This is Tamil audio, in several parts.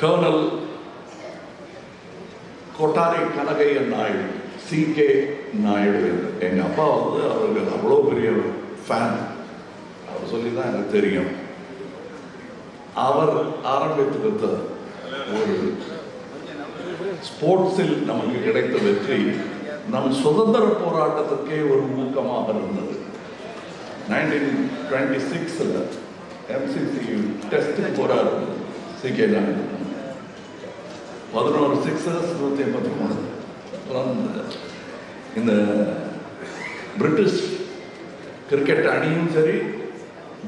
Kernel Kottari Kanakaiyan Naidu, C.K. நாயுடு. எங்கள் அப்பா வந்து அவருக்கு அவ்வளோ பெரிய ஃபேன். அவர் சொல்லி தான் எனக்கு தெரியும். அவர் ஆரம்பித்து வைத்த ஒரு ஸ்போர்ட்ஸில் நமக்கு கிடைத்த வெற்றி நம் சுதந்திர போராட்டத்திற்கே ஒரு ஊக்கமாக இருந்தது. 1926 MCC டெஸ்ட் போறாரு C.K. நாயுடு. 11 சிக்ஸர்ஸ் 183. இந்த பிரிட்டிஷ் கிரிக்கெட் அணியும் சரி,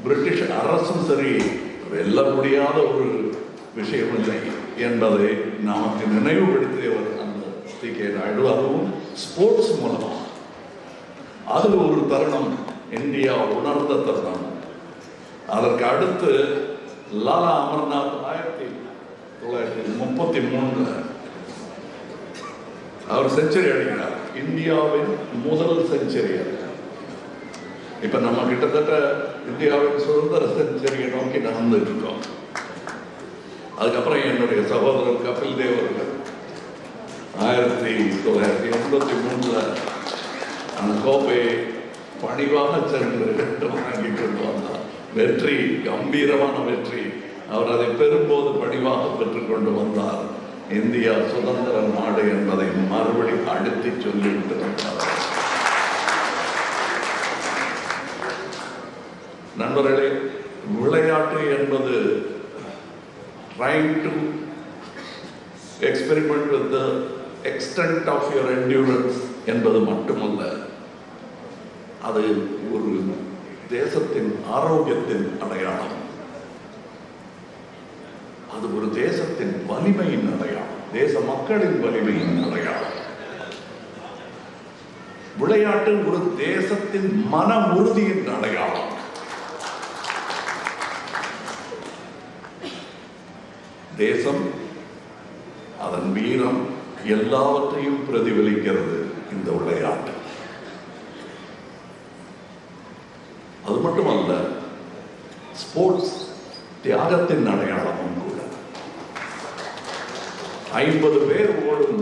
பிரிட்டிஷ் அரசும் சரி, வெல்ல முடியாத ஒரு விஷயம் இல்லை என்பதை நமக்கு நினைவுபடுத்தியவர் அந்த C.K. நாயுடு. அதுவும் ஸ்போர்ட்ஸ் மூலமாக. அது ஒரு தருணம் இந்தியா உணர்ந்த தருணம். அதற்கு அடுத்து லாலா அமர்நாத் 1933 அவர் செஞ்சுரி அடிக்கிறார். இந்தியாவின் முதல் செஞ்சுரி. இப்ப நம்ம கிட்டத்தட்ட இந்தியாவின் சுதந்திர செஞ்சுரியை நோக்கி நடந்துட்டு இருக்கோம். அதுக்கப்புறம் என்னுடைய சகோதரர் கபில் தேவ் அவர்கள் 1983 அந்த கோப்பையை பணிவாக சென்று வாங்கி கொண்டு வந்தார். வெற்றி, கம்பீரமான வெற்றி. அவர் அதை பெறும்போது பணிவாக பெற்றுக்கொண்டு வந்தார். இந்தியா சுதந்திர நாடு என்பதை மறுபடியும் அழுத்தி சொல்லிவிட்டு வந்தார். நண்பர்களே, விளையாட்டு என்பது trying to experiment with the extent of your endurance என்பது மட்டுமல்ல, அது ஒரு தேசத்தின் ஆரோக்கியத்தின் அடையாளம். அது ஒரு தேசத்தின் வலிமையின் அடையாளம், தேச மக்களின் வலிமையின் அடையாளம். விளையாட்டு ஒரு தேசத்தின் மன உறுதியின் அடையாளம். தேசம், அதன் வீரம் எல்லாவற்றையும் பிரதிபலிக்கிறது இந்த விளையாட்டு. அது மட்டுமல்ல, ஸ்போர்ட்ஸ் தியாகத்தின் அடையாளமும் கூட. 50 பேர் ஓடும்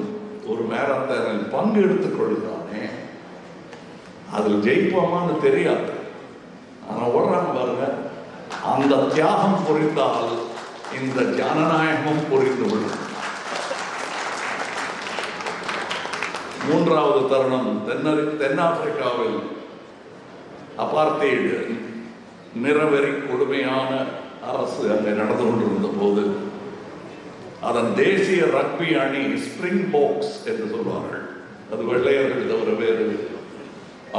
ஒரு மேரத்தானில் பங்கு எடுத்துக் கொள்ளுதானே, அதில் ஜெயிப்போமான்னு தெரியாது. ஆனா ஓடுறாங்க பாருங்க. அந்த தியாகம் புரிந்தால் இந்த ஜனநாயகமும் புரிந்துவிடும். மூன்றாவது தருணம் தென்னாப்பிரிக்காவில் அபார்த்தைடு நிறவெறி கொடுமையான அரசு அங்கே நடந்து கொண்டிருந்த போது அதன் தேசிய ரக்பி அணி ஸ்பிரிங் பாக்ஸ் என்று சொல்வார்கள். அது வெள்ளையர்கள் தவிர வேறு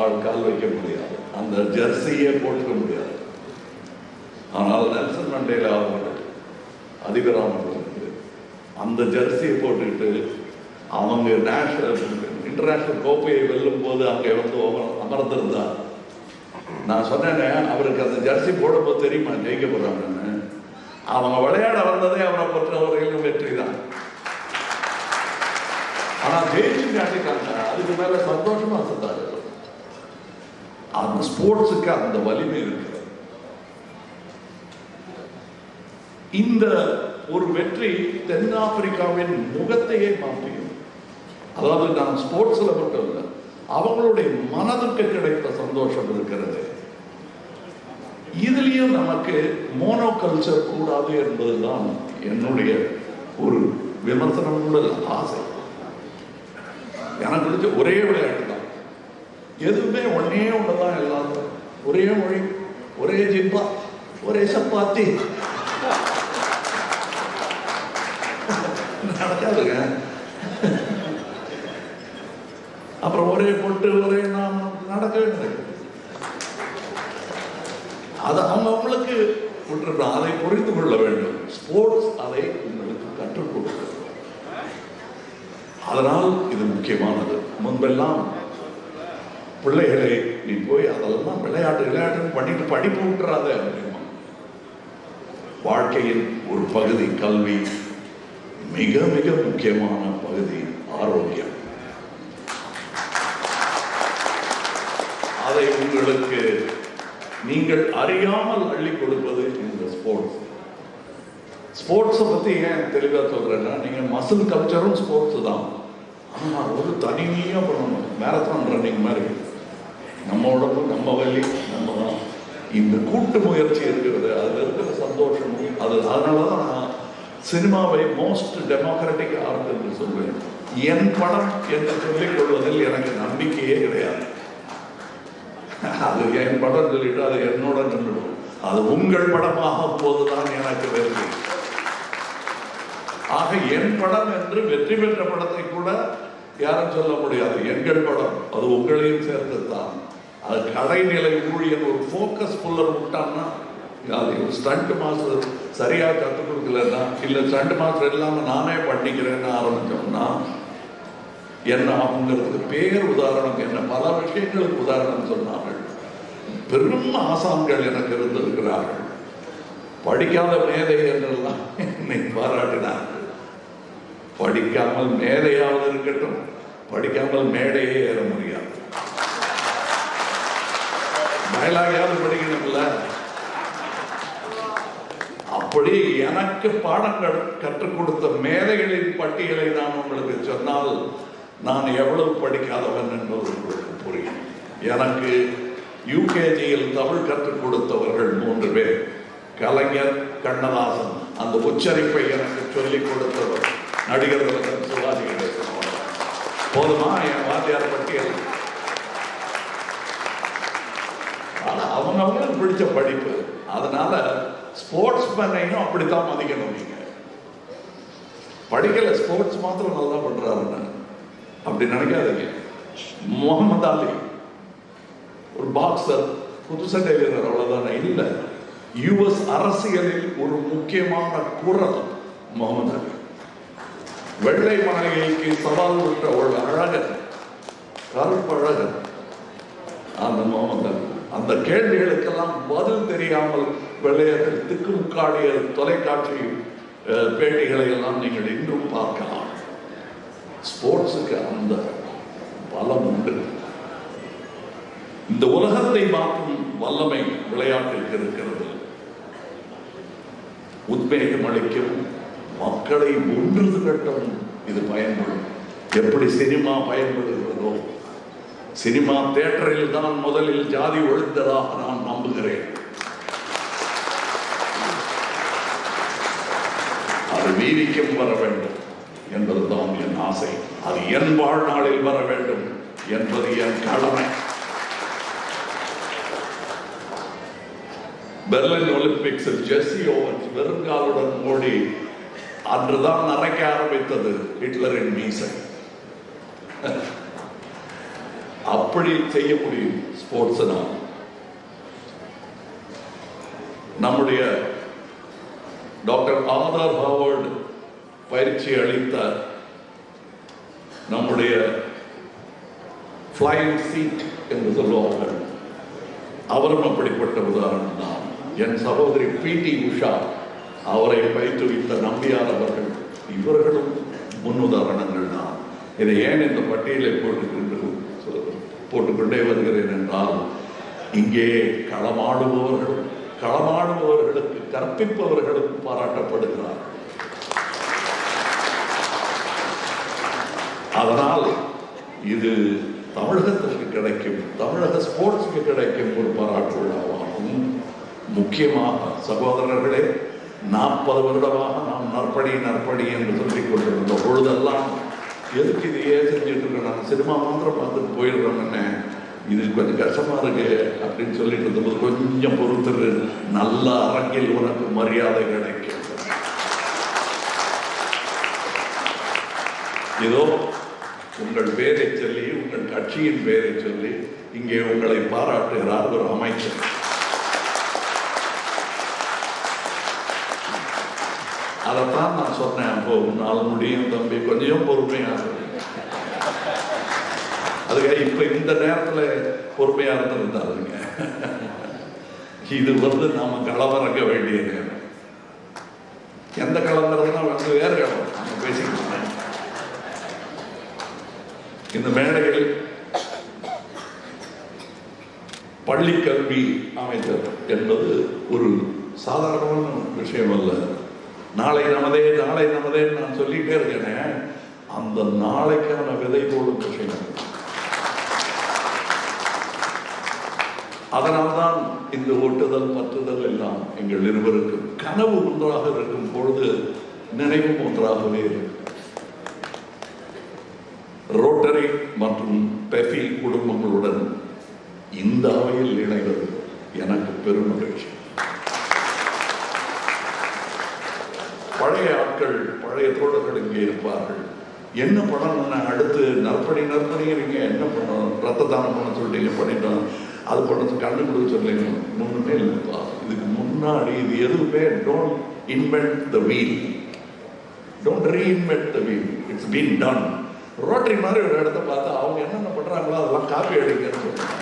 ஆள் கால் வைக்க முடியாது, அந்த ஜெர்சியை போட்டுக்க முடியாது. ஆனால் நெல்சன் மண்டேலா அவர்கள் அதிபரானவர்களுக்கு அந்த ஜெர்சியை போட்டுக்கிட்டு அவங்க இன்டர்நேஷனல் கோப்பையை வெல்லும் போது அங்கே வந்து அமர்ந்திருந்தார். நான் சொன்னேன், அவருக்கு அந்த ஜெர்சி போடும்போது தெரியுமா ஜெயிக்க போறாங்கன்னு. அவங்க விளையாட வந்ததே அவரை பொறுத்தவரையிலும் வெற்றி தான். ஆனா ஜெயிச்சு காட்டிட்டாங்க, அதுக்கு மேல சந்தோஷமா இருந்தாரு. அந்த ஸ்போர்ட்ஸுக்கு அந்த வலிமை இருக்கு. இந்த ஒரு வெற்றி தென்னாப்பிரிக்காவின் முகத்தையே மாற்றியது. அதாவது நான் ஸ்போர்ட்ஸ்ல மட்டும் இல்லை, அவங்களுடைய மனதுக்கு கிடைத்த சந்தோஷம் இருக்கிறது. இதுலயும் நமக்கு மோனோ கல்ச்சர் கூடாது என்பதுதான் என்னுடைய ஒரு விமர்சனம் கூட ஆசை. எனக்கு பிடிச்ச ஒரே விளையாட்டு தான், எதுவுமே ஒன்னே ஒண்ணுதான், எல்லாரும் ஒரே மொழி, ஒரே ஜிப்பா, ஒரே சப்பாத்தி நடக்காதுங்க. அப்புறம் ஒரே பொட்டு, ஒரே நாம் நடக்கவே நடக்குது. அதை அவங்களுக்கு விட்டுறோம். அதை புரிந்து கொள்ள வேண்டும். ஸ்போர்ட்ஸ் அதை உங்களுக்கு கற்றுக் கொடுக்கிறது. அதனால் இது முக்கியமானது. முன்பெல்லாம் பிள்ளைகளை நீ போய் அதெல்லாம் விளையாட்டு பண்ணிட்டு படிப்பு விட்டுறாத அப்படிமா. வாழ்க்கையின் ஒரு பகுதி கல்வி, மிக மிக முக்கியமான பகுதி ஆரோக்கியம். அதை உங்களுக்கு நீங்கள் அறியாமல் அள்ளி கொடுப்பது இந்த ஸ்போர்ட்ஸ். ஸ்போர்ட்ஸை பற்றி ஏன் தெளிவாக சொல்கிறேன்னா, நீங்கள் மசில் கல்ச்சரும் ஸ்போர்ட்ஸு தான். ஆனால் ஒரு தனிமையாக பண்ணணும். மேரத்தான் ரன்னிங் மாதிரி நம்ம உடம்பு, நம்ம வலி, நம்ம தான். இந்த கூட்டு முயற்சி இருக்கிறது, அதில் இருக்கிற சந்தோஷமும் அதனால தான் நான் சினிமாவை மோஸ்ட் டெமோக்ராட்டிக் ஆர்ட் என்று சொல்வேன். என் படம் என்று சொல்லிக் கொள்வதில் எனக்கு நம்பிக்கையே கிடையாது. அது என் படம் சொல்லிட்டு அது என்னோட நின்றுடும். அது உங்கள் படமாகும் போதுதான் எனக்கு வெற்றி. ஆக என் படம் என்று வெற்றி பெற்ற படத்தை கூட யாரும் சொல்ல முடியாது. எங்கள் படம், அது உங்களையும் சேர்ந்தது தான். அது கடைநிலை ஊழியர் ஒரு ஃபோக்கஸ் புல்லர் விட்டான்னா, அது ஸ்டண்ட் மாஸ்டர் சரியாக கற்றுக் கொடுக்கலன்னா, இல்லை ஸ்டண்ட் மாஸ்டர் இல்லாமல் நானே பண்ணிக்கிறேன்னு ஆரம்பித்தோம்னா என்ன ஆகுங்கிறதுக்கு பேர் உதாரணம். என்ன பல விஷயங்களுக்கு உதாரணம் சொன்னார்கள். பெரும் ஆசான்கள் எனக்கு இருந்திருக்கிறார்கள். படிக்காத மேதை என்றெல்லாம் என்னை பாராட்டினார்கள். படிக்காமல் மேதையாவது இருக்கட்டும், படிக்காமல் மேடையே ஏற முடியாது. டயலாகையாவது படிக்கணும்ல. அப்படி எனக்கு பாடங்கள் கற்றுக் கொடுத்த மேதைகளின் பட்டியலை நான் உங்களுக்கு சொன்னால் நான் எவ்வளவு படிக்காதவன் என்பது உங்களுக்கு புரியும். எனக்கு யூகேஜியில் தமிழ் கற்றுக் கொடுத்தவர்கள் 3 பேர். கலைஞர், கண்ணதாசன், அந்த உச்சரிப்பை எனக்கு சொல்லிக் கொடுத்தவர் நடிகர் சிவாஜி கணேசன். போதுமா என் வாத்தியார் பட்டியல்? ஆனால் அவங்களுக்கு பிடிச்ச படிப்பு. அதனால ஸ்போர்ட்ஸ் மேனையும் அப்படித்தான் மதிக்கணும். நீங்க படிக்கல, ஸ்போர்ட்ஸ் மாத்திரம் நல்லா பண்றாருன்னு அப்படி நினைக்காதீங்க. முகமது அலி ஒரு பாக்ஸர், புதுசண்டை வீரர், அவ்வளவுதானே இல்லை. யுஎஸ் அரசியலில் ஒரு முக்கியமான குரல் முகமது அலி. வெள்ளை மாளிகைக்கு சவால் விட்ட ஒரு அழகன், கருப்பழகன் அந்த முகமது அலி. அந்த கேள்விகளுக்கெல்லாம் பதில் தெரியாமல் வெள்ளையர்கள் திக்குமுக்காடிய தொலைக்காட்சி பேட்டிகளை எல்லாம் நீங்கள் இன்றும் பார்க்கலாம். ஸ்போர்ட்ஸுக்கு அந்த பலம் உண்டு. இந்த உலகத்தை மாற்றும் வல்லமை விளையாட்டிற்கு இருக்கிறது. உத்வேகம் அளிக்கும், மக்களை ஒன்று திரட்டவும் இது பயன்படும். எப்படி சினிமா பயன்படுகிறதோ, சினிமா தியேட்டரில் தான் முதலில் ஜாதி ஒழிந்ததாக நான் நம்புகிறேன். அது வீதிக்கும் வர வேண்டும் என்பதுதான் என் ஆசை. அது என் வாழ்நாளில் வர வேண்டும் என்பது என் கடமை. பெர்லின் ஒலிம்பிக்ஸில் ஜெஸ்ஸி ஓவன்ஸ் வெறுங்காலுடன் ஓடி அன்றுதான் நரைக்க ஆரம்பித்தது ஹிட்லரின் மீசை. அப்படி செய்ய முடியும் ஸ்போர்ட்ஸ்னால். நம்முடைய டாக்டர் ஆதர் ஹாவர்ட் பயிற்சி அளித்த நம்முடைய ஃப்ளையிங் சீட் என்று சொல்லுவார்கள், அவரும் அப்படிப்பட்ட உதாரணம் தான். என் சகோதரி பிடி உஷா, அவரை பயிற்றுவித்த நம்பியார் அவர்கள், இவர்களும் முன்னுதாரணங்கள் தான். இதை ஏன் இந்த பட்டியலை போட்டுக்கொண்டே வருகிறேன் என்றால், இங்கே களமாடுபவர்களுக்கு கற்பிப்பவர்களும் பாராட்டப்படுகிறார். அதனால் இது தமிழகத்திற்கு கிடைக்கும், தமிழக ஸ்போர்ட்ஸுக்கு கிடைக்கும் ஒரு பாராட்டு விழாவாகும். முக்கியமாக சகோதரர்களே, 40 வருடமாக நாம் நற்பணி என்று சொல்லிக் கொண்டிருந்த பொழுதெல்லாம் எதுக்கு இதையே செஞ்சுட்டு இருக்கோம், நாங்கள் சினிமா மாத்திரம் பார்த்துட்டு போயிடுறோம், என்ன இது கொஞ்சம் கஷ்டமா இருக்கு அப்படின்னு சொல்லிட்டு இருந்தபோது கொஞ்சம் பொறுத்துரு, நல்ல அரங்கில் உனக்கு மரியாதை கிடைக்கும். இதோ உங்கள் பேரை சொல்லி, உங்கள் கட்சியின் பேரை சொல்லி இங்கே உங்களை பாராட்டுகிறார் ஒரு அமைச்சர். அதைத்தான் நான் சொன்னேன். அப்போ உன்னால் முடியும் தம்பி, கொஞ்சம் பொறுமையாக. அதுக்காக இப்ப இந்த நேரத்துல பொறுமையா இருந்திருந்தாருங்க. இது நாம களமிறங்க வேண்டிய நேரம். எந்த களமிறதுனா வேறு களம் நம்ம பேசிக்கலாம். இந்த மேடையில் பள்ளிக்கல்வி அமைச்சர் என்பது ஒரு சாதாரணமான விஷயம் அல்ல. நாளை நமதே நாளை நமதேன்னு நான் சொல்லிட்டே இருக்கேன். அந்த நாளைக்கான விதை போடும் விஷயம். அதனால்தான் இந்த ஓட்டுதல் பற்றுதல் எல்லாம் எங்கள் இருவருக்கும் கனவு ஒன்றாக இருக்கும் பொழுது நினைவும் ஒன்றாகவே இருக்கும். ரோட்டரி மற்றும் பெஃபி குடும்பங்களுடன் இந்த அவையில் இணைவது எனக்கு பெரும் மகிழ்ச்சி. பழைய ஆட்கள், பழைய தோழர்கள் இங்கே இருப்பார்கள். என்ன பண்ணணும்னா அடுத்து நற்பணிங்க நீங்க என்ன பண்ணணும், ரத்த தானம் பண்ண சொல்லிட்டீங்க, பண்ணிட்டோம், அது பண்ணது கண்ணு கொடுக்க சொல்லிங்க. முன்னே இல்லைப்பா, இதுக்கு முன்னாடி இது எதுவுமே don't invent the wheel, don't reinvent the wheel, it's been done. Rotary மாதிரி ஒரு இடத்த பார்த்தா அவங்க என்னென்ன பண்றாங்களோ அதெல்லாம் காப்பி அடிங்கன்னு சொல்றாங்க.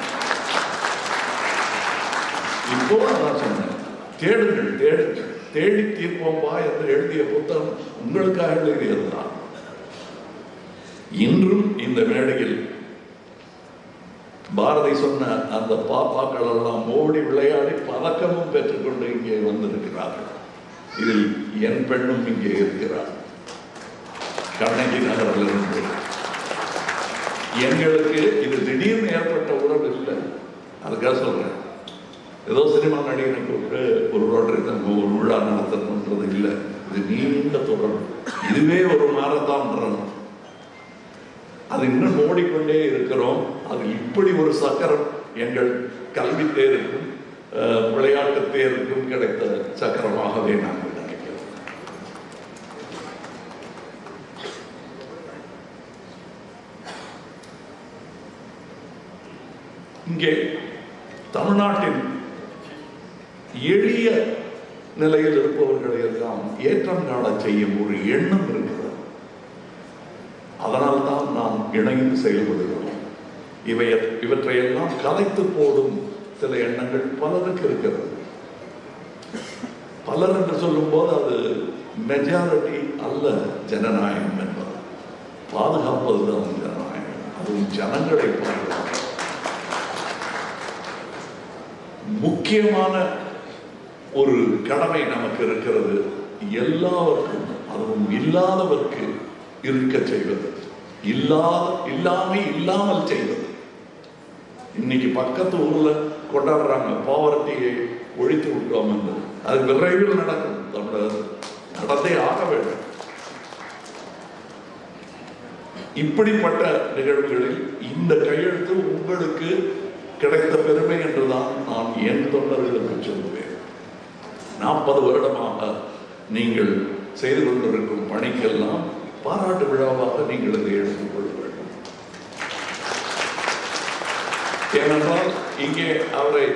இப்போ நான் சொன்னேன், தேடுங்கள் தேடுங்கள், தேடி தீர்ப்போம்பா என்று எழுதிய புத்தகம் உங்களுக்காக எழுதியதுதான். இன்றும் இந்த மேடையில் பாரதி சொன்ன அந்த பாப்பாக்கள் எல்லாம் ஓடி விளையாடி பதக்கமும் பெற்றுக்கொண்டு இங்கே வந்திருக்கிறார்கள். இதில் என் பெண்ணும் இங்கே இருக்கிறார், கண்ணகி நகரிலிருந்து. எங்களுக்கு இது திடீர்னு ஏற்பட்ட உறவு இல்லை, அதுக்காக சொல்றேன். ஏதோ சினிமா நடிகனுக்கு ஒரு ரோட்டரி ஒரு விழா நடத்தணுன்றது இல்லை. இது நீண்ட தொடர்பு. இதுவே ஒரு மாரத்தான், அது இன்னும் ஓடிக்கொண்டே இருக்கிறோம். அது இப்படி ஒரு சக்கரம் எங்கள் கல்வி தேருக்கும் விளையாட்டு தேருக்கும் கிடைத்த சக்கரமாகவே நாங்கள் நினைக்கிறோம். இங்கே தமிழ்நாட்டின் எளிய நிலையில் இருப்பவர்களை எல்லாம் ஏற்றம் காண செய்யும் ஒரு எண்ணம் இருக்கிறது. அதனால்தான் நாம் இணைந்து செயல்படுகிறோம். இவற்றையெல்லாம் கலைத்து போடும் சில எண்ணங்கள் பலருக்கு இருக்கிறது. பலர் என்று சொல்லும் போது அது மெஜாரிட்டி அல்ல. ஜனநாயகம் என்பது பாதுகாப்பதுதான் ஜனநாயகம். அதுவும் ஜனங்களை பாதுகாப்பு முக்கியமான ஒரு கடமை நமக்கு இருக்கிறது. எல்லாருக்கும், அதுவும் இல்லாதவர்க்கு இருக்க செய்வது, இல்லாமல் செய்வது. இன்னைக்கு பக்கத்து ஊர்ல கொண்டாடுறாங்க பாவர்ட்டியை ஒழித்து விட்டோம் என்று. அது விரைவில் நடக்கும், நடந்தே ஆக வேண்டும். இப்படிப்பட்ட நிகழ்வுகளில் இந்த கையெழுத்து உங்களுக்கு கிடைத்த பெருமை என்றுதான் நான் என் தொண்டர்களுக்கு சொல்லுவேன். 40 வருடமாக நீங்கள் செய்து கொண்டிருக்கும் பணிக்கெல்லாம் பாராட்டு விழாவாக நீங்கள் இதை எடுத்துக் கொள்ள வேண்டும். ஏனென்றால் இங்கே அவரை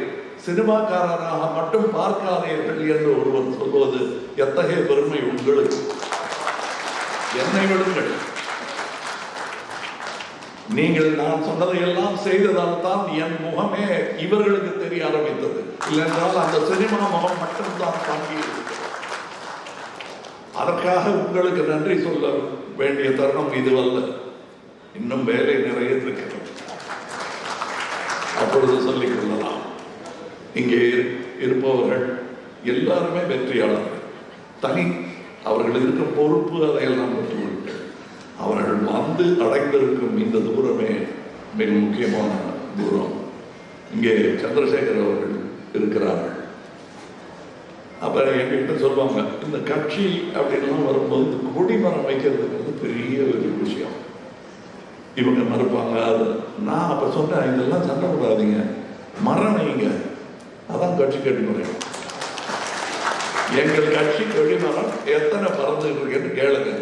சினிமாக்காரராக மட்டும் பார்க்காதீர்கள் என்று ஒருவர் சொல்வது எத்தகைய பெருமை உங்களுக்கு. என்னை விடுங்கள், நீங்கள் நான் சொன்னதை எல்லாம் செய்ததால் தான் என் முகமே இவர்களுக்கு தெரிய ஆரம்பித்தது. இல்லைன்றால் அந்த சினிமா முகம் மட்டும்தான் தாங்கியிருக்கிறது. அதற்காக உங்களுக்கு நன்றி சொல்ல வேண்டிய தருணம் இதுவல்ல. இன்னும் வேலை நிறைய இருக்கிறது, அப்பொழுது சொல்லிக் கொள்ளலாம். இங்கே இருப்பவர்கள் எல்லாருமே வெற்றியாளர்கள். தனி அவர்கள் இருக்கும் பொறுப்பு அதையெல்லாம் பெற்றுவிட்டு அவர்கள் வந்து அடைந்திருக்கும் இந்த தூரமே மிக முக்கியமான தூரம். இங்கே சந்திரசேகர் அவர்கள் இருக்கிறார்கள். அப்ப என்கிட்ட சொல்லுவாங்க, இந்த கட்சி அப்படின்லாம் வரும்போது கொடிமரம் வைக்கிறதுக்கு பெரிய ஒரு விஷயம். இவங்க மறுப்பாங்க. அது நான் அப்ப சொன்னேன், இதெல்லாம் சண்டை போடாதீங்க, மரம் வைங்க, அதான் கட்சி கட்டிமுறை. எங்கள் கட்சி கொடிமரம் எத்தனை பறந்து இருக்குன்னு கேளுங்க.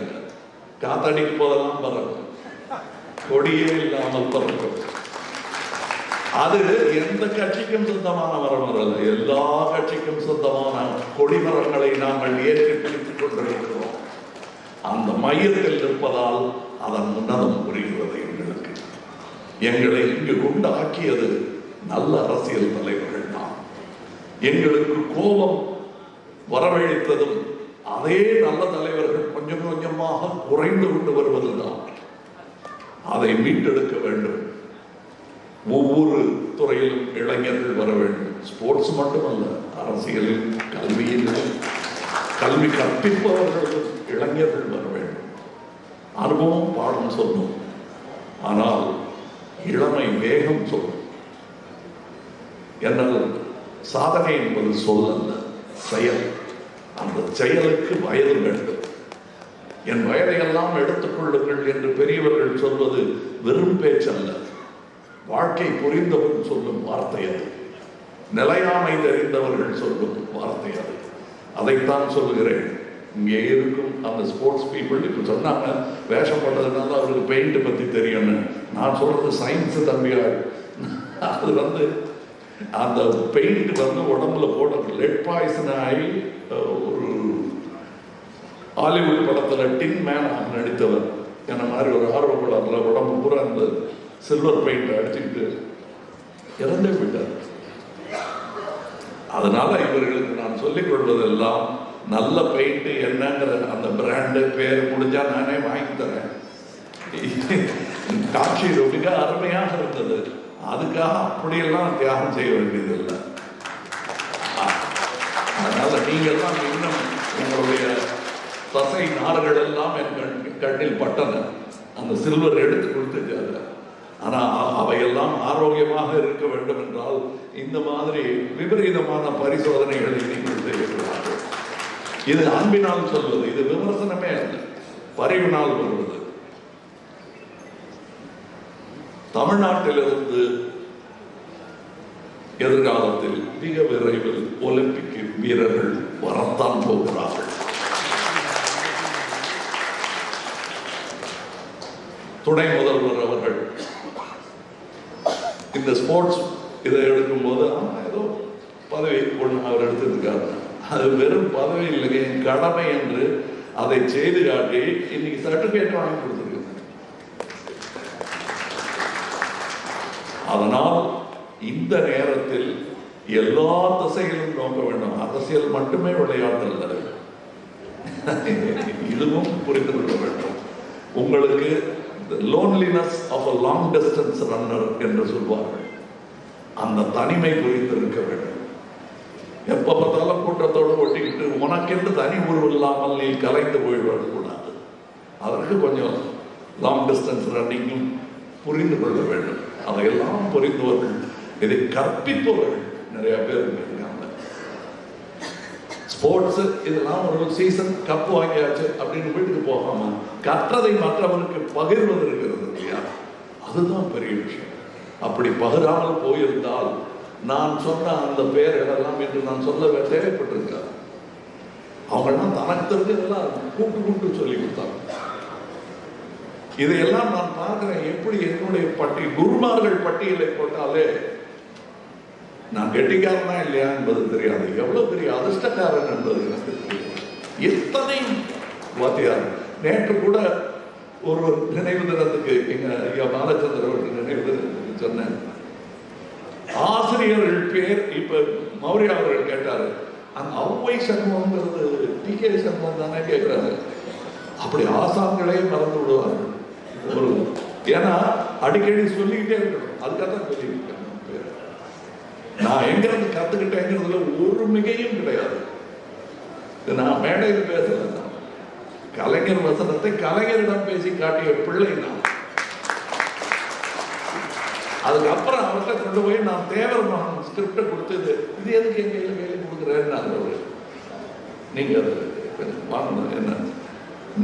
காத்தாடிக்கு போதெல்லாம் பறக்கும், கொடியே இல்லாமல் பறக்கும். அது எந்த கட்சிக்கும் சொந்தமான மரம் அல்ல, எல்லா கட்சிக்கும் சொந்தமான கொடிமரங்களை நாங்கள் ஏற்றி பிடித்துக் கொண்டிருக்கிறோம். அந்த மையத்தில் இருப்பதால் அதன் உன்னதம் புரிகிறது எங்களுக்கு. எங்களை இங்கு கொண்டு ஆக்கியது நல்ல அரசியல் தலைவர்கள் தான். எங்களுக்கு கோபம் வரவழைத்ததும் அதே நல்ல தலைவர்கள் கொஞ்சம் கொஞ்சமாக குறைந்து கொண்டு வருவதுதான். அதை மீட்டெடுக்க வேண்டும். ஒவ்வொரு துறையிலும் இளைஞர்கள் வர வேண்டும். ஸ்போர்ட்ஸ் மட்டுமல்ல, அரசியலில், கல்வியில், கல்வி கற்பிப்பவர்களும் இளைஞர்கள் வர வேண்டும். அனுபவம் பாடம் சொல்லும், ஆனால் இளமை வேகம் சொல்லும். என்னால் சாதனை என்பது சொல் அல்ல, செயல். அந்த செயலுக்கு வயது வேண்டும். என் வயதையெல்லாம் எடுத்துக் கொள்ளுங்கள் என்று பெரியவர்கள் சொல்வது வெறும் பேச்சல்ல, வாழ்க்கை புரிந்தவன் சொல்லும் வார்த்தை அது. நிலையாமை தெரிந்தவர்கள் சொல்லும் வார்த்தை அது. அதைத்தான் சொல்லுகிறேன். இங்கே இருக்கும் அந்த ஸ்போர்ட்ஸ் பீப்புள் இப்போ சொன்னாங்க வேஷம் போட்டதுனால அவருக்கு பெயிண்ட் பற்றி தெரியும்னு. நான் சொல்றது சயின்ஸ் தம்பியாள். அது அந்த பெயிண்ட் உடம்புல போட லெட் பாய்சன் ஆகி ஒரு ஹாலிவுட் படத்தில் டின் மேன் நடித்தவர் என்ன மாதிரி ஒரு ஆர்வப்படாமல் உடம்பு பூரா அந்த சில்வர் பெயிண்ட் அடிச்சுக்கிட்டு இறந்தே போயிட்டார். அதனால இவர்களுக்கு நான் சொல்லிக் கொள்வதெல்லாம் நல்ல பெயிண்ட் என்னங்கிற அந்த பிராண்டு பேர் முடிஞ்சா நானே வாங்கி தரேன். காட்சி மிக அருமையாக இருந்தது. அதுக்காக அப்படியெல்லாம் தியாகம் செய்ய வேண்டியதில்லை. அதனால நீங்கள்லாம் இன்னும் உங்களுடைய தசை நார்கள் எல்லாம் என் கண்ணில் பட்டன. அந்த சில்வர் எடுத்து கொடுத்துட்டாங்க. ஆனால் அவையெல்லாம் ஆரோக்கியமாக இருக்க வேண்டும் என்றால் இந்த மாதிரி விபரீதமான பரிசோதனைகளை நீங்கள் செய்யக்கூடாது. இது அன்பினால் சொல்வது, இது விமர்சனமே அல்ல, பரிவினால் வருவது. தமிழ்நாட்டிலிருந்து எதிர்காலத்தில் மிக விரைவில் ஒலிம்பிக் வீரர்கள் வரத்தான் போகிறார்கள். துணை முதல்வர் அவர்கள் இந்த ஸ்போர்ட்ஸ் இதை எடுக்கும்போது ஏதோ பதவி ஒன்று அவர் எடுத்திருக்காரு. அது வெறும் பதவி இல்லைங்க, என் கடமை என்று அதை செய்து காட்டி இன்னைக்கு சர்டிபிகேட் வாங்கி கொடுத்துருக்கு. அதனால் இந்த நேரத்தில் எல்லா திசைகளும் நோக்க வேண்டும். அரசியல் மட்டுமே விளையாட்டு அல்ல, இதுவும் புரிந்து கொள்ள வேண்டும். உங்களுக்கு loneliness of a long distance runner என்று சொல்வார்கள். அந்த தனிமை புரிந்திருக்க வேண்டும். எப்ப பார்த்தாலும் கூட்டத்தோடு ஒட்டிக்கிட்டு உனக்கென்று தனி உருவம் இல்லாமல் நீ கலைந்து போய்விடக்கூடாது. அதற்கு கொஞ்சம் லாங் டிஸ்டன்ஸ் ரன்னிங்கும் புரிந்து கொள்ள வேண்டும். அதையெல்லாம் புரிந்தவர்கள், இதை கற்பிப்பவர்கள் நிறைய பேர் இருக்காங்க. ஸ்போர்ட்ஸ் இதெல்லாம் ஒரு சீசன் கப் வாங்கியாச்சு அப்படின்னு வீட்டுக்கு போகாம கற்றதை மற்றவருக்கு பகிர்வது இருக்கிறது இல்லையா, அதுதான் பெரிய விஷயம். அப்படி பகிராமல் போயிருந்தால் நான் சொன்ன அந்த பெயர்களெல்லாம் என்று நான் சொல்ல தேவைப்பட்டிருக்காது. அவங்கெல்லாம் தனக்கு தெரிஞ்சதெல்லாம் கூட்டு சொல்லி கொடுத்தாங்க. இதையெல்லாம் நான் பார்க்கிறேன். எப்படி என்னுடைய குருமார்கள் பட்டியலை போட்டாலே நான் கெட்டிக்காரனா இல்லையா என்பது தெரியாது. எவ்வளவு பெரிய அதிர்ஷ்டக்காரன் என்பது எனக்கு தெரியும். எத்தனை வாத்தியார் நேற்று கூட ஒரு நினைவு தினத்துக்கு எங்க ஐயா பாலச்சந்திரன் நினைவு தினத்துக்கு சொன்னேன். ஆசிரியர்கள் பேர் இப்ப மௌரியா அவர்கள் கேட்டாரு, அந்த ஔவை சண்முகங்கிறது டி.கே. சண்முகம் தானே கேட்கிறாரு. அப்படி ஆசான்களே மறந்து விடுவார்கள். ஒரு ஏன்னா அடிக்கடி சொல்லிக்கிட்டே இருக்கணும். அதுக்காக தான் சொல்லியிருக்கேன். நான் எங்கிருந்து கத்துக்கிட்டேங்கிறதுல ஒரு மிகையும் கிடையாது. நான் மேடையில் பேசல, கலைஞர் வசனத்தை கலைஞரிடம் பேசி காட்டிய பிள்ளை நான். அதுக்கப்புறம் அவர்கிட்ட கொண்டு போய் நான் தேவர் மகன் ஸ்கிரிப்டை கொடுத்தது, இது எதுக்கு என் கையில் கையில் கொடுக்குறேன்னு நீங்க வாங்கணும். என்ன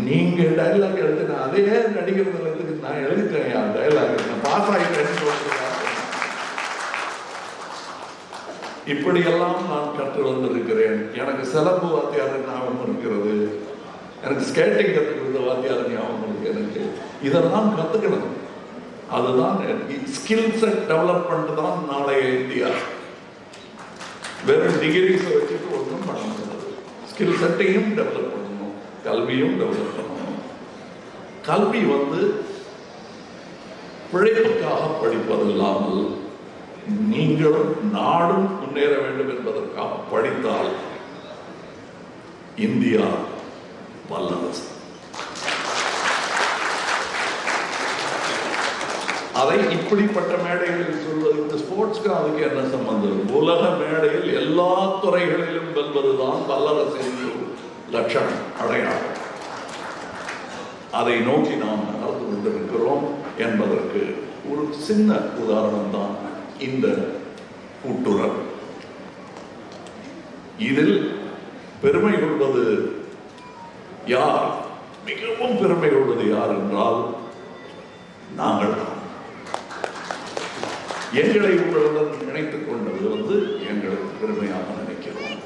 நீங்க டைலாக் எடுத்து நான் அதையே நடிக்கிறதுக்கு நான் எழுதிட்டேன். என் டைலாக் நான் பாஸ் ஆகிட்டேன்னு சொல்றேன். இப்படியெல்லாம் நான் கற்று வந்திருக்கிறேன். எனக்கு சிலம்பு வாத்தியார் ஞாபகம் இருக்கிறது, எனக்கு ஸ்கேட்டிங் கற்றுக் கொடுத்த வாத்தியார் ஞாபகம் இருக்கு. எனக்கு இதெல்லாம் கற்றுக்கணும். அதுதான் ஸ்கில் செட் டெவலப்மெண்ட் தான் நாளைய இந்தியா. வெறும் டிகிரிஸை வச்சுட்டு ஒன்றும் பண்ண முடியாது. ஸ்கில் செட்டையும் டெவலப் பண்ணணும், கல்வியும் டெவலப் பண்ணணும். கல்வி பிழைப்புக்காக படிப்பதில்லாமல் நீங்களும் நாடும் முன்னேற வேண்டும் என்பதற்காக படித்தால் இந்தியா வல்லரசு. அதை இப்படிப்பட்ட மேடைகளில் சொல்வது, இந்த ஸ்போர்ட்ஸ்க்கு அதுக்கு என்ன சம்பந்தம்? உலக மேடையில் எல்லா துறைகளிலும் வெல்வதுதான் வல்லரசு என்று லட்சணம், அடையாளம். அதை நோக்கி நாம் நடந்து கொண்டிருக்கிறோம் என்பதற்கு ஒரு சின்ன உதாரணம் தான் இந்த கூட்டுறவு. இதில் பெருமை கொள்வது யார்? மிகவும் பெருமை கொள்வது யார் என்றால் நாங்கள் தான். எங்களை உங்களுடன் இணைத்துக் கொண்டது எங்களுக்கு பெருமையாக நினைக்கிறோம்.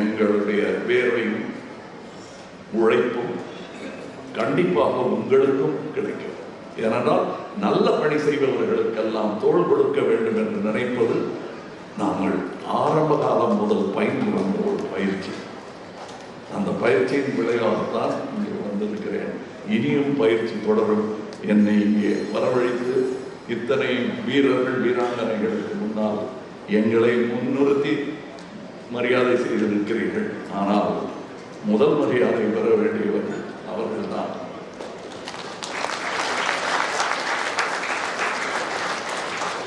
எங்களுடைய வேர்வையும் உழைப்பும் கண்டிப்பாக உங்களுக்கும் கிடைக்கும். ஏனென்றால் நல்ல பணி செய்பவர்களுக்கெல்லாம் தோள் கொடுக்க வேண்டும் என்று நினைப்பது நாங்கள் ஆரம்ப காலம் முதல் பயின்று வந்த ஒரு பயிற்சி. அந்த பயிற்சியின் விளைவாகத்தான் இங்கே வந்திருக்கிறேன். இனியும் பயிற்சி தொடரும். என்னை இங்கே வரவழைத்து இத்தனை வீரர்கள் வீராங்கனைகளுக்கு முன்னால் எங்களை முன்னிறுத்தி மரியாதை செய்திருக்கிறீர்கள். ஆனால் முதல் மரியாதை பெற வேண்டியவர்கள் அவர்கள்தான்.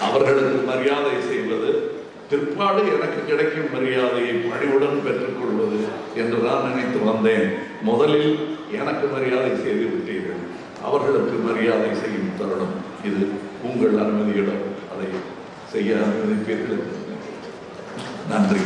அவர்களுக்கு மரியாதை செய்வது, பிற்பாடு எனக்கு கிடைக்கும் மரியாதையை பணிவுடன் பெற்றுக் கொள்வது என்றுதான் நினைத்து வந்தேன். முதலில் எனக்கு மரியாதை செய்து விட்டீர்கள். அவர்களுக்கு மரியாதை செய்யும் தருணம் இது. உங்கள் அனுமதியிடம் அதை செய்ய அனுமதிப்பீர்கள். நன்றி.